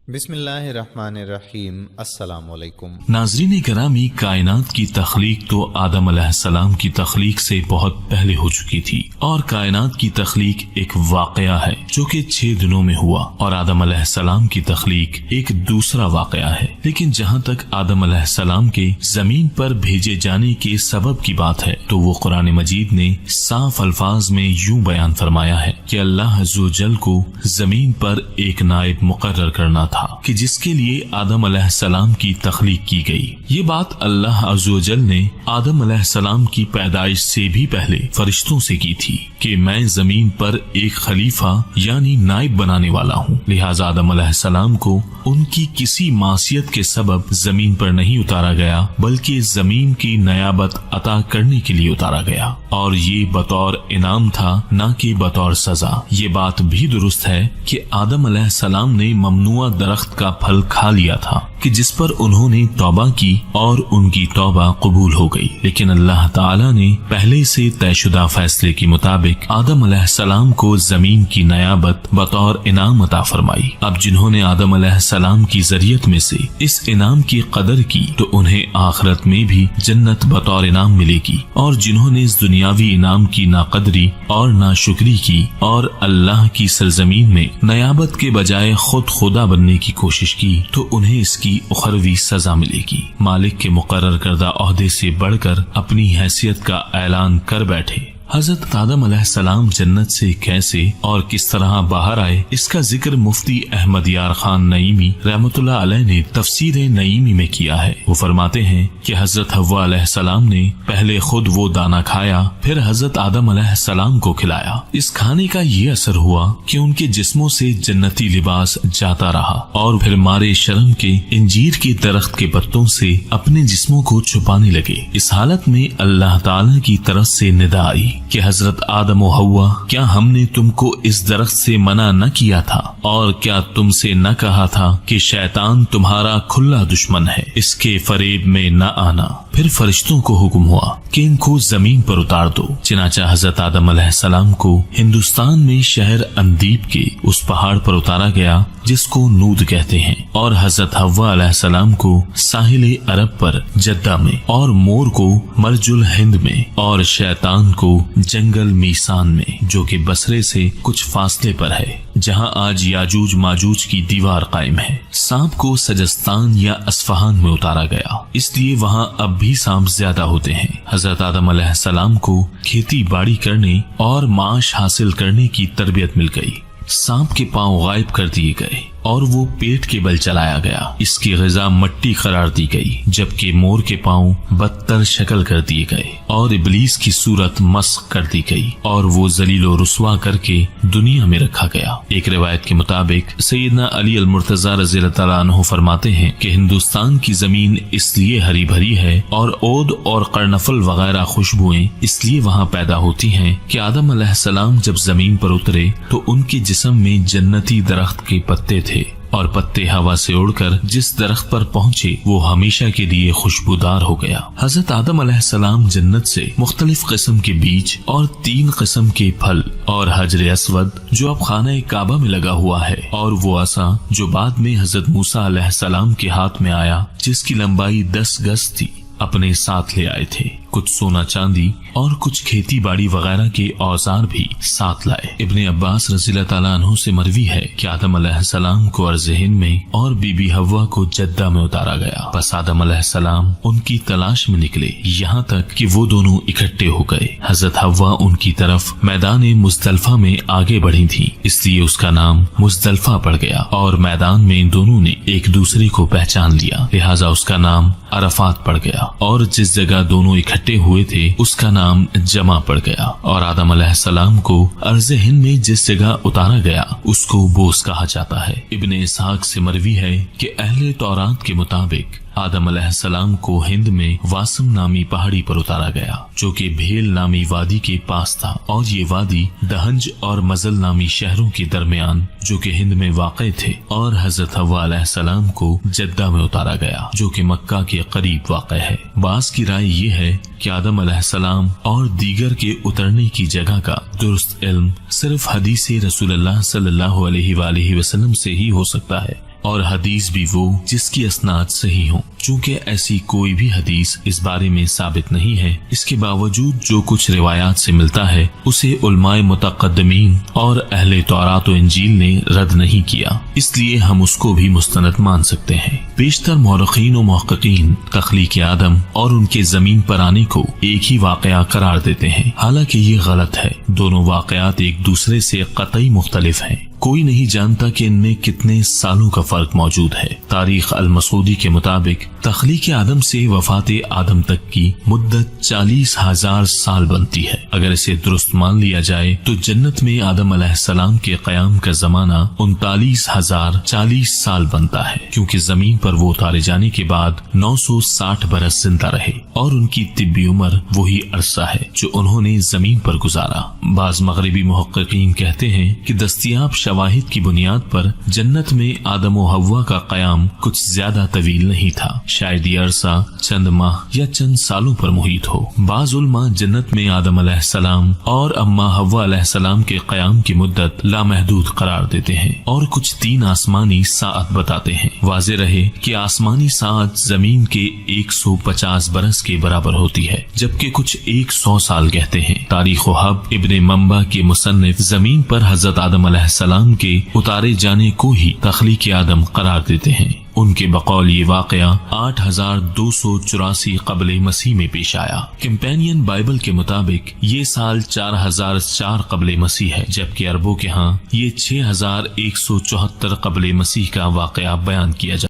بسم اللہ الرحمن الرحیم۔ السلام علیکم ناظرین گرامی، کائنات کی تخلیق تو آدم علیہ السلام کی تخلیق سے بہت پہلے ہو چکی تھی، اور کائنات کی تخلیق ایک واقعہ ہے جو کہ 6 دنوں میں ہوا، اور آدم علیہ السلام کی تخلیق ایک دوسرا واقعہ ہے۔ لیکن جہاں تک آدم علیہ السلام کے زمین پر بھیجے جانے کے سبب کی بات ہے تو وہ قرآن مجید نے صاف الفاظ میں یوں بیان فرمایا ہے کہ اللہ عز و جل کو زمین پر ایک نائب مقرر کرنا تھا کہ جس کے لیے آدم علیہ السلام کی تخلیق کی گئی۔ یہ بات اللہ عز و جل نے آدم علیہ السلام کی پیدائش سے بھی پہلے فرشتوں سے کی تھی کہ میں زمین پر ایک خلیفہ یعنی نائب بنانے والا ہوں، لہٰذا آدم علیہ السلام کو ان کی کسی معصیت کے سبب زمین پر نہیں اتارا گیا، بلکہ زمین کی نیابت عطا کرنے کے لیے اتارا گیا، اور یہ بطور انعام تھا نہ کہ بطور سزا۔ یہ بات بھی درست ہے کہ آدم علیہ السلام نے ممنوع درخت کا پھل کھا لیا تھا کہ جس پر انہوں نے توبہ کی اور ان کی توبہ قبول ہو گئی، لیکن اللہ تعالی نے پہلے سے طے شدہ فیصلے کے مطابق آدم علیہ السلام کو زمین کی نیابت بطور انعام عطا فرمائی۔ اب جنہوں نے آدم علیہ السلام کی ذریت میں سے اس انعام کی قدر کی تو انہیں آخرت میں بھی جنت بطور انعام ملے گی، اور جنہوں نے اس دنیاوی انعام کی ناقدری اور ناشکری کی اور اللہ کی سرزمین میں نیابت کے بجائے خود خدا بننے کی کوشش کی تو انہیں اس کی اخروی سزا ملے گی۔ مالک کے مقرر کردہ عہدے سے بڑھ کر اپنی حیثیت کا اعلان کر بیٹھے۔ حضرت آدم علیہ السلام جنت سے کیسے اور کس طرح باہر آئے، اس کا ذکر مفتی احمد یار خان نعیمی رحمۃ اللہ علیہ نے تفسیر نعیمی میں کیا ہے۔ وہ فرماتے ہیں کہ حضرت حوا علیہ السلام نے پہلے خود وہ دانہ کھایا، پھر حضرت آدم علیہ السلام کو کھلایا۔ اس کھانے کا یہ اثر ہوا کہ ان کے جسموں سے جنتی لباس جاتا رہا، اور پھر مارے شرم کے انجیر کے درخت کے پتوں سے اپنے جسموں کو چھپانے لگے۔ اس حالت میں اللہ تعالی کی طرف سے ندا آئی کہ حضرت آدم و حوا، کیا ہم نے تم کو اس درخت سے منع نہ کیا تھا، اور کیا تم سے نہ کہا تھا کہ شیطان تمہارا کھلا دشمن ہے، اس کے فریب میں نہ آنا؟ پھر فرشتوں کو حکم ہوا کہ ان کو زمین پر اتار دو۔ چنانچہ حضرت آدم علیہ السلام کو ہندوستان میں شہر اندیب کے اس پہاڑ پر اتارا گیا جس کو نود کہتے ہیں، اور حضرت حوا علیہ السلام کو ساحل عرب پر جدہ میں، اور مور کو مرج الہند میں، اور شیطان کو جنگل میسان میں جو کہ بصرے سے کچھ فاصلے پر ہے، جہاں آج یاجوج ماجوج کی دیوار قائم ہے۔ سانپ کو سجستان یا اصفہان میں اتارا گیا، اس لیے وہاں اب بھی سانپ زیادہ ہوتے ہیں۔ حضرت آدم علیہ السلام کو کھیتی باڑی کرنے اور معاش حاصل کرنے کی تربیت مل گئی۔ سانپ کے پاؤں غائب کر دیے گئے اور وہ پیٹ کے بل چلایا گیا، اس کی غذا مٹی قرار دی گئی، جبکہ مور کے پاؤں بدتر شکل کر دیے گئے اور ابلیس کی صورت مسخ کر دی گئی، اور وہ ذلیل و رسوا کر کے دنیا میں رکھا گیا۔ ایک روایت کے مطابق سیدنا علی المرتضی رضی اللہ تعالیٰ عنہ فرماتے ہیں کہ ہندوستان کی زمین اس لیے ہری بھری ہے اور عود اور قرنفل وغیرہ خوشبوئیں اس لیے وہاں پیدا ہوتی ہیں کہ آدم علیہ السلام جب زمین پر اترے تو ان کے جسم میں جنتی درخت کے پتے تھے، اور پتے ہوا سے اڑ کر جس درخت پر پہنچے وہ ہمیشہ کے لیے خوشبودار ہو گیا۔ حضرت آدم علیہ السلام جنت سے مختلف قسم کے بیج اور 3 قسم کے پھل اور حجر اسود جو اب خانہ کعبہ میں لگا ہوا ہے، اور وہ عصا جو بعد میں حضرت موسیٰ علیہ السلام کے ہاتھ میں آیا جس کی لمبائی 10 گز تھی، اپنے ساتھ لے آئے تھے۔ کچھ سونا چاندی اور کچھ کھیتی باڑی وغیرہ کے اوزار بھی ساتھ لائے۔ ابن عباس رضی اللہ تعالیٰ عنہ سے مروی ہے کہ آدم علیہ السلام کو ارض ہند میں اور بی بی حوا کو جدہ میں اتارا گیا، بس آدم علیہ السلام ان کی تلاش میں نکلے یہاں تک کہ وہ دونوں اکٹھے ہو گئے۔ حضرت حوا ان کی طرف میدان مزدلفہ میں آگے بڑھی تھی، اس لیے اس کا نام مزدلفہ پڑ گیا، اور میدان میں دونوں نے ایک دوسرے کو پہچان لیا، لہٰذا اس کا نام عرفات پڑ گیا، اور جس جگہ دونوں اکٹھے ہوئے تھے اس کا نام جمع پڑ گیا۔ اور آدم علیہ السلام کو ارض ہند میں جس جگہ اتارا گیا اس کو بوس کہا جاتا ہے۔ ابن اسحاق سے مروی ہے کہ اہل تورات کے مطابق آدم علیہ السلام کو ہند میں واسم نامی پہاڑی پر اتارا گیا جو کہ بھیل نامی وادی کے پاس تھا، اور یہ وادی دہنج اور مزل نامی شہروں کے درمیان جو کہ ہند میں واقع تھے، اور حضرت حوا علیہ السلام کو جدہ میں اتارا گیا جو کہ مکہ کے قریب واقع ہے۔ بعض کی رائے یہ ہے کہ آدم علیہ السلام اور دیگر کے اترنے کی جگہ کا درست علم صرف حدیث رسول اللہ صلی اللہ علیہ وآلہ وسلم سے ہی ہو سکتا ہے، اور حدیث بھی وہ جس کی اسناد صحیح ہوں۔ چونکہ ایسی کوئی بھی حدیث اس بارے میں ثابت نہیں ہے، اس کے باوجود جو کچھ روایات سے ملتا ہے اسے علماء متقدمین اور اہل تورات و انجیل نے رد نہیں کیا، اس لیے ہم اس کو بھی مستند مان سکتے ہیں۔ بیشتر مورخین و محققین تخلیق آدم اور ان کے زمین پر آنے کو ایک ہی واقعہ قرار دیتے ہیں، حالانکہ یہ غلط ہے۔ دونوں واقعات ایک دوسرے سے قطعی مختلف ہیں۔ کوئی نہیں جانتا کہ ان میں کتنے سالوں کا فرق موجود ہے۔ تاریخ المسعودی کے مطابق تخلیق آدم سے وفات آدم تک کی مدت 40,000 سال بنتی ہے۔ اگر اسے درست مان لیا جائے تو جنت میں آدم علیہ السلام کے قیام کا زمانہ 39,040 سال بنتا ہے، کیونکہ زمین پر وہ اتارے جانے کے بعد 960 برس زندہ رہے، اور ان کی طبی عمر وہی عرصہ ہے جو انہوں نے زمین پر گزارا۔ بعض مغربی محققین کہتے ہیں کہ دستیاب شواہد کی بنیاد پر جنت میں آدم و حوا کا قیام کچھ زیادہ طویل نہیں تھا، شاید یہ عرصہ چند ماہ یا چند سالوں پر محیط ہو۔ بعض علماء جنت میں آدم علیہ السلام اور اما حوا علیہ السلام کے قیام کی مدت لامحدود قرار دیتے ہیں، اور کچھ 3 آسمانی ساعت بتاتے ہیں۔ واضح رہے کہ آسمانی ساعت زمین کے 150 برس کے برابر ہوتی ہے، جبکہ کچھ 100 سال کہتے ہیں۔ تاریخ و حب ابن منبع کے مصنف زمین پر حضرت آدم علیہ السلام کے اتارے جانے کو ہی تخلیق آدم قرار دیتے ہیں۔ ان کے بقول یہ واقعہ 8284 قبل مسیح میں پیش آیا۔ کمپینین بائبل کے مطابق یہ سال 4004 قبل مسیح ہے، جبکہ عربوں کے ہاں یہ 6174 قبل مسیح کا واقعہ بیان کیا جاتا ہے۔